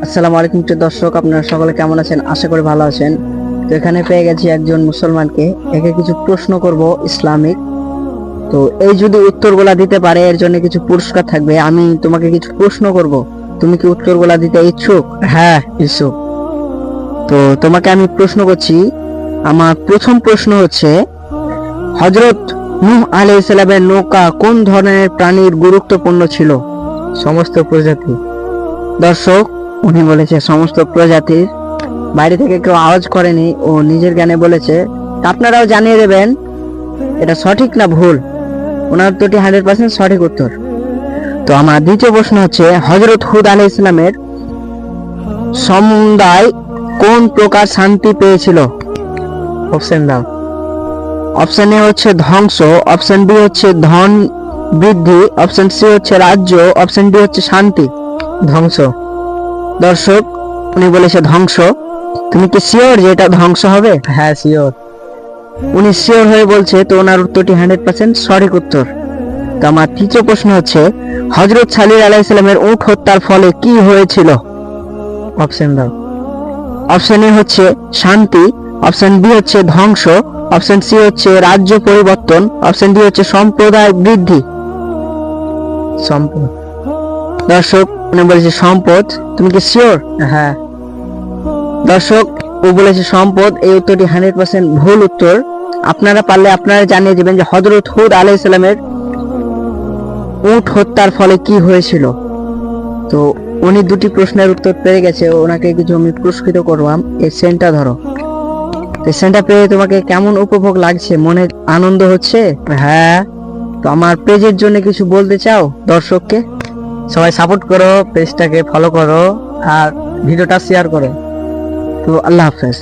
আসসালামু আলাইকুম প্রিয় দর্শক, আপনারা সকলে কেমন আছেন? আশা করি ভালো আছেন। তো এখানে পেয়ে গেছি একজন মুসলমানকে, একে কিছু প্রশ্ন করব ইসলামিক। তো এই যদি উত্তরগুলা দিতে পারে এর জন্য কিছু পুরস্কার থাকবে। আমি তোমাকে কিছু প্রশ্ন করব, তুমি কি উত্তরগুলা দিতে ইচ্ছুক? হ্যাঁ, ইচ্ছুক। তো তোমাকে আমি প্রশ্ন করছি। আমার প্রথম প্রশ্ন হচ্ছে, হযরত নূহ আলাইহিস সালামের নৌকা কোন ধরনের প্রাণীর গুরুত্বপূর্ণ ছিল? সমস্ত প্রজাতি। দর্শক, উনি বলেছে সমস্ত প্রজাতির, বাইরে থেকে কেউ আওয়াজ করেনি, ও নিজের জ্ঞানে বলেছে। আপনারাও জানিয়ে দেবেন এটা সঠিক না ভুল। ওনার উত্তরটি 100% সঠিক উত্তর। তো আমার দ্বিতীয় প্রশ্ন হচ্ছে, হযরত হুদ আলাইহিস সালামের সমুদায় কোন প্রকার শান্তি পেয়েছিল? অপশন দাও। অপশন এ হচ্ছে ধ্বংস, অপশন বি হচ্ছে ধন বৃদ্ধি, অপশন সি হচ্ছে রাজ্য, অপশন ডি হচ্ছে শান্তি। ধ্বংস। দর্শক, উনি বলেছে ধ্বংস। তুমি কি শিওর যে এটা ধ্বংস হবে? হ্যাঁ, শিওর। উনি শিওর হয়ে বলছে, তো ওনার উত্তরটি 100% সঠিক উত্তর। তো আমার তৃতীয় প্রশ্ন হচ্ছে, হযরত সালিহ আলাইহিস সালামের উট হত্যার ফলে কি হয়েছিল? অপশন দাও। অপশন এ হচ্ছে শান্তি, অপশন বি হচ্ছে ধ্বংস, অপশন সি হচ্ছে রাজ্য পরিবর্তন, অপশন ডি হচ্ছে সম্প্রদায় বৃদ্ধি। সম্পদ। দর্শক, উনি বলেছে সম্পদ। তুমি কি শিওর? হ্যাঁ। দর্শক, ও বলেছে সম্পদ। এই উত্তরটি 100% ভুল উত্তর। আপনারা পারলে আপনারা জানিয়ে দিবেন যে হযরত হুদ আলাইহিস সালামের উট হত্যার ফলে কি হয়েছিল। তো উনি দুটি প্রশ্নের উত্তর পেয়ে গেছে, ওনাকে কিছু আমি পুরস্কৃত করলাম। এই সেন্টটা ধরো। এই সেন্টটা পেয়ে তোমাকে কেমন উপভোগ লাগছে? মনে আনন্দ হচ্ছে? হ্যাঁ। তো আমার পেজের জন্য কিছু বলতে চাও দর্শককে? সবাই সাপোর্ট করো, পেজটাকে ফলো করো আর ভিডিওটা শেয়ার করো। তো আল্লাহ হাফেজ।